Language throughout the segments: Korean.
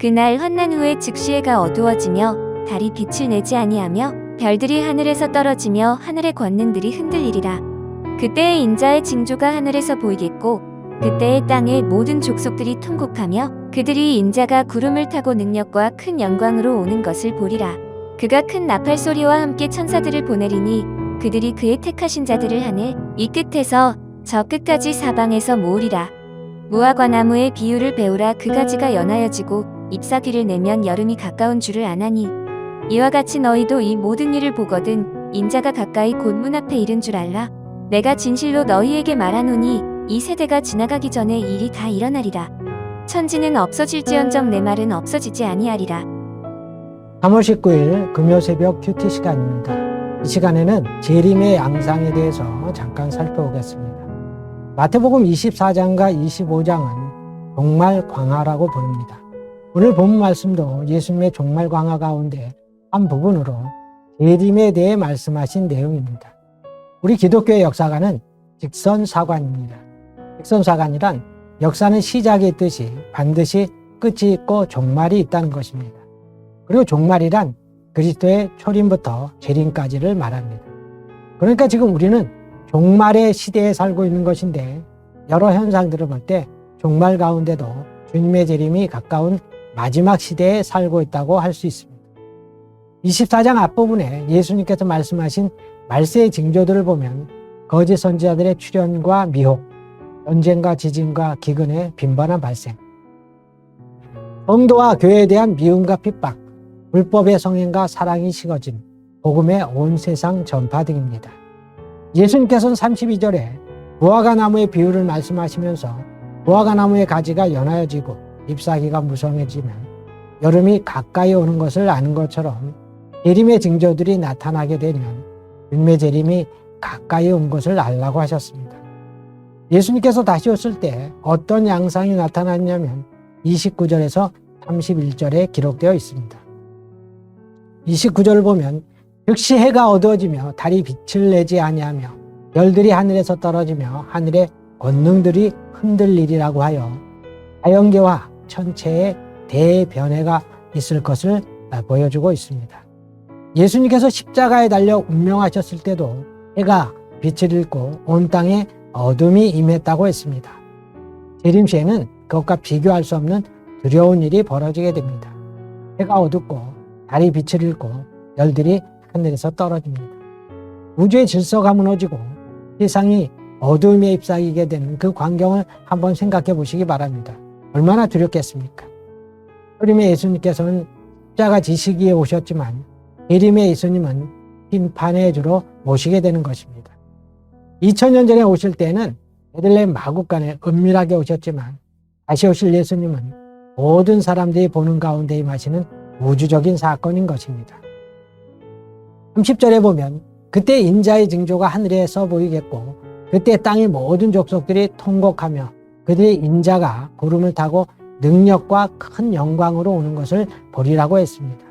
그날 환난 후에 즉시 해가 어두워지며 달이 빛을 내지 아니하며 별들이 하늘에서 떨어지며 하늘의 권능들이 흔들리리라. 그때의 인자의 징조가 하늘에서 보이겠고 그때의 땅의 모든 족속들이 통곡하며 그들이 인자가 구름을 타고 능력과 큰 영광으로 오는 것을 보리라. 그가 큰 나팔 소리와 함께 천사들을 보내리니 그들이 그의 택하신 자들을 하늘 이 끝에서 저 끝까지 사방에서 모으리라. 무화과 나무의 비유를 배우라. 그 가지가 연하여지고 잎사귀를 내면 여름이 가까운 줄을 아나니 이와 같이 너희도 이 모든 일을 보거든 인자가 가까이 곧 문 앞에 이른 줄 알라. 내가 진실로 너희에게 말하노니 이 세대가 지나가기 전에 이 일이 다 일어나리라. 천지는 없어질지언정 내 말은 없어지지 아니하리라. 3월 19일 금요 새벽 큐티 시간입니다. 이 시간에는 재림의 양상에 대해서 잠깐 살펴보겠습니다. 마태복음 24장과 25장은 종말 광화라고 부릅니다. 오늘 본 말씀도 예수님의 종말 광화 가운데 한 부분으로 재림에 대해 말씀하신 내용입니다. 우리 기독교의 역사가는 직선사관입니다. 직선사관이란 역사는 시작이 있듯이 반드시 끝이 있고 종말이 있다는 것입니다. 그리고 종말이란 그리스도의 초림부터 재림까지를 말합니다. 그러니까 지금 우리는 종말의 시대에 살고 있는 것인데 여러 현상들을 볼 때 종말 가운데도 주님의 재림이 가까운 마지막 시대에 살고 있다고 할 수 있습니다. 24장 앞부분에 예수님께서 말씀하신 말세의 징조들을 보면 거짓 선지자들의 출현과 미혹, 전쟁과 지진과 기근의 빈번한 발생, 성도와 교회에 대한 미움과 핍박, 불법의 성행과 사랑이 식어짐, 복음의 온 세상 전파 등입니다. 예수님께서는 32절에 무화과 나무의 비유를 말씀하시면서 무화과 나무의 가지가 연하여지고 잎사귀가 무성해지면 여름이 가까이 오는 것을 아는 것처럼 재림의 징조들이 나타나게 되면 주님의 재림이 가까이 온 것을 알라고 하셨습니다. 예수님께서 다시 오실 때 어떤 양상이 나타났냐면 29절에서 31절에 기록되어 있습니다. 29절을 보면 즉시 해가 어두워지며 달이 빛을 내지 아니하며 별들이 하늘에서 떨어지며 하늘의 권능들이 흔들리리라고 하여 자연계와 천체의 대변해가 있을 것을 보여주고 있습니다. 예수님께서 십자가에 달려 운명하셨을 때도 해가 빛을 잃고 온 땅에 어둠이 임했다고 했습니다. 재림 시에는 그것과 비교할 수 없는 두려운 일이 벌어지게 됩니다. 해가 어둡고 달이 빛을 잃고 별들이 하늘에서 떨어집니다. 우주의 질서가 무너지고 세상이 어둠에 휩싸이게 되는 그 광경을 한번 생각해 보시기 바랍니다. 얼마나 두렵겠습니까? 초림의 예수님께서는 십자가 지시기에 오셨지만 재림의 예수님은 심판의 주로 모시게 되는 것입니다. 2000년 전에 오실 때는 베들레헴 마구간에 은밀하게 오셨지만 다시 오실 예수님은 모든 사람들이 보는 가운데 임하시는 우주적인 사건인 것입니다. 30절에 보면 그때 인자의 징조가 하늘에 서 보이겠고 그때 땅의 모든 족속들이 통곡하며 그들의 인자가 구름을 타고 능력과 큰 영광으로 오는 것을 보리라고 했습니다.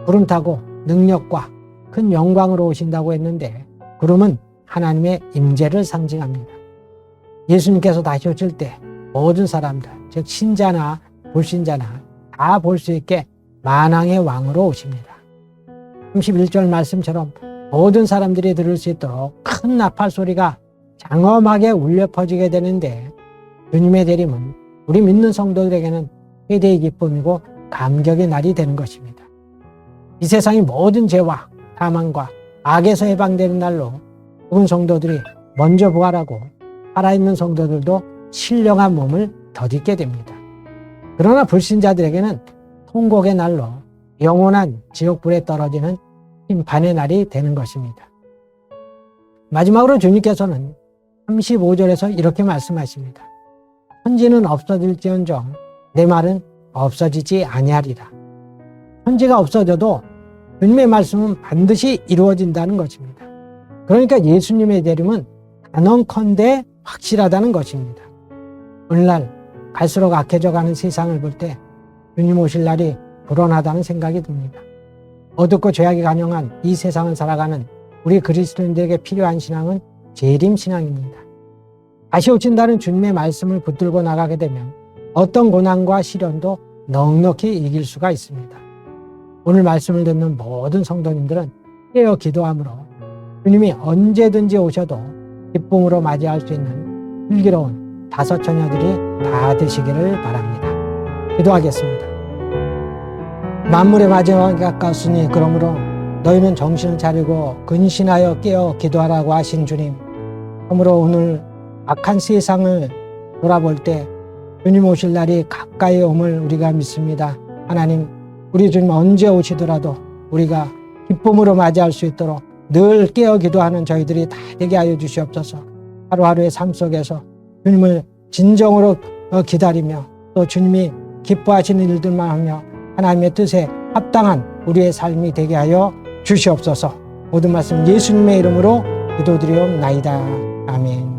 구름 타고 능력과 큰 영광으로 오신다고 했는데 구름은 하나님의 임재를 상징합니다. 예수님께서 다시 오실 때 모든 사람들, 즉 신자나 불신자나 다 볼 수 있게 만왕의 왕으로 오십니다. 31절 말씀처럼 모든 사람들이 들을 수 있도록 큰 나팔 소리가 장엄하게 울려 퍼지게 되는데 주님의 재림은 우리 믿는 성도들에게는 최대의 기쁨이고 감격의 날이 되는 것입니다. 이 세상의 모든 죄와 사망과 악에서 해방되는 날로 죽은 성도들이 먼저 부활하고 살아있는 성도들도 신령한 몸을 덧입게 됩니다. 그러나 불신자들에게는 통곡의 날로 영원한 지옥불에 떨어지는 심판의 날이 되는 것입니다. 마지막으로 주님께서는 35절에서 이렇게 말씀하십니다. 천지는 없어질지언정 내 말은 없어지지 아니하리라. 천지가 없어져도 주님의 말씀은 반드시 이루어진다는 것입니다. 그러니까 예수님의 재림은 단언컨대 확실하다는 것입니다. 오늘날 갈수록 악해져가는 세상을 볼 때 주님 오실 날이 불안하다는 생각이 듭니다. 어둡고 죄악이 간영한 이 세상을 살아가는 우리 그리스도인들에게 필요한 신앙은 재림 신앙입니다. 다시 오신다는 주님의 말씀을 붙들고 나가게 되면 어떤 고난과 시련도 넉넉히 이길 수가 있습니다. 오늘 말씀을 듣는 모든 성도님들은 깨어 기도함으로 주님이 언제든지 오셔도 기쁨으로 맞이할 수 있는 슬기로운 다섯 처녀들이 다 되시기를 바랍니다. 기도하겠습니다. 만물의 마지막이 가까웠으니 그러므로 너희는 정신을 차리고 근신하여 깨어 기도하라고 하신 주님, 그러므로 오늘 악한 세상을 돌아볼 때 주님 오실 날이 가까이 옴을 우리가 믿습니다. 하나님, 우리 주님 언제 오시더라도 우리가 기쁨으로 맞이할 수 있도록 늘 깨어 기도하는 저희들이 다 되게 하여 주시옵소서. 하루하루의 삶 속에서 주님을 진정으로 기다리며 또 주님이 기뻐하시는 일들만 하며 하나님의 뜻에 합당한 우리의 삶이 되게 하여 주시옵소서. 모든 말씀 예수님의 이름으로 기도드리옵나이다. 아멘.